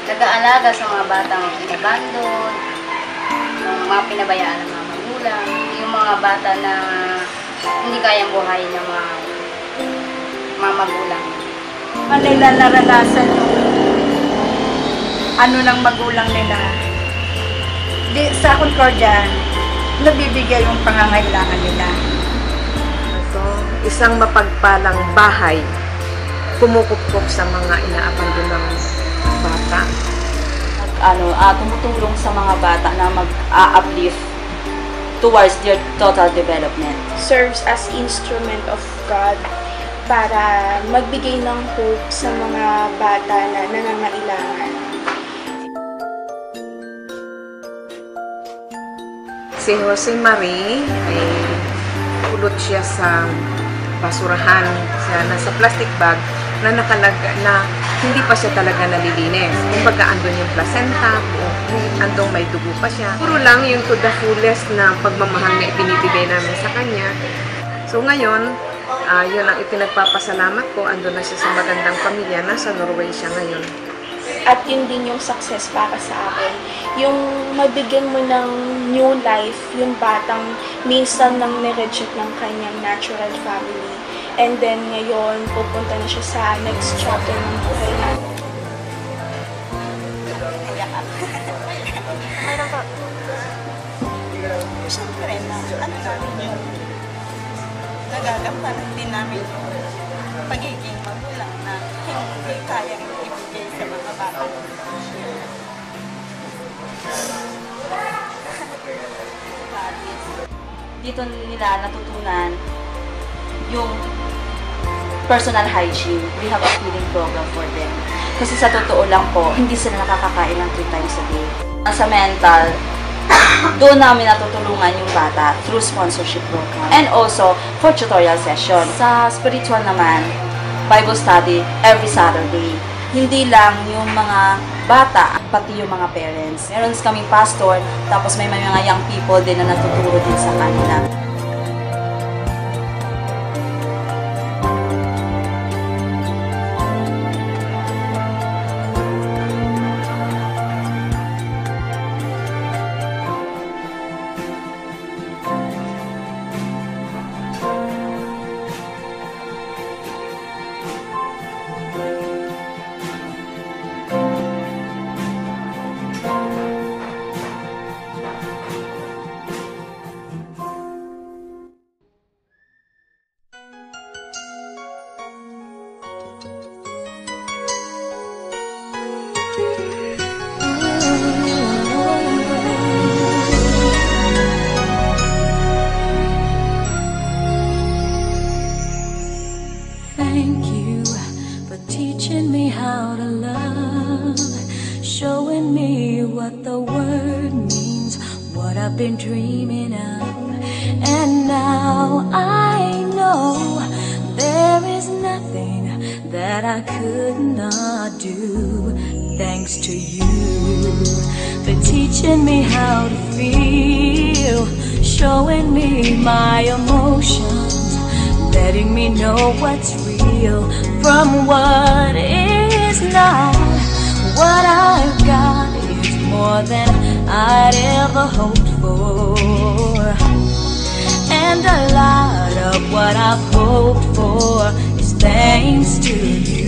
nag-aalaga sa mga batang inabandon, yung mga pinabayaan ng mga magulang, yung mga bata na hindi kayang buhayin ng mga magulang. Nila naranasan yung ano ng magulang nila. Sa Concordia, nabibigay yung pangangailangan nila. Ito, isang mapagpalang bahay, kumukupkop sa mga inaabandonang bata. Tumutulong sa mga bata na mag-uplift towards their total development. Serves as instrument of God para magbigay ng hope sa mga bata na nangangailangan. Si Jose Marie ay pulot siya sa basurahan, nasa plastic bag na hindi pa siya talaga nalilinis. Kumbaga andun yung placenta, andun may dugo pa siya. Puro lang yung to the fullest na pagmamahal na ibinibigay namin sa kanya. So ngayon, yun ang ipinagpapasalamat ko. Andun na siya sa magandang pamilya, nasa Norway siya ngayon. At yun din yung success para sa akin. Yung mabigyan mo ng new life, yung batang minsan nang nireject ng kanyang natural family. And then ngayon, pupunta na siya sa next chapter ng buhay natin. Mayroon ka. Siyempre na, ano namin yun? Nagagampanan din namin yung pagiging magulang na hindi kayang ibigay sa mga bata. Dito nila natutunan yung personal hygiene. We have a feeding program for them. Kasi sa totoo lang po, hindi sila nakakakain ng 3 times a day. Sa mental, doon namin natutulungan yung bata through sponsorship program. And also, for tutorial session. Sa spiritual naman, Bible study every Saturday. Hindi lang yung mga bata, pati yung mga parents. Meron kaming pastor, tapos may mga young people din na natuturo din sa kanila. Thank you for teaching me how to love, showing me what the word means, what I've been dreaming of. And now I know there is nothing that I could not do. Thanks to you for teaching me how to feel, showing me my emotions, letting me know what's real from what is not. What I've got is more than I'd ever hoped for, and a lot of what I've hoped for is thanks to you.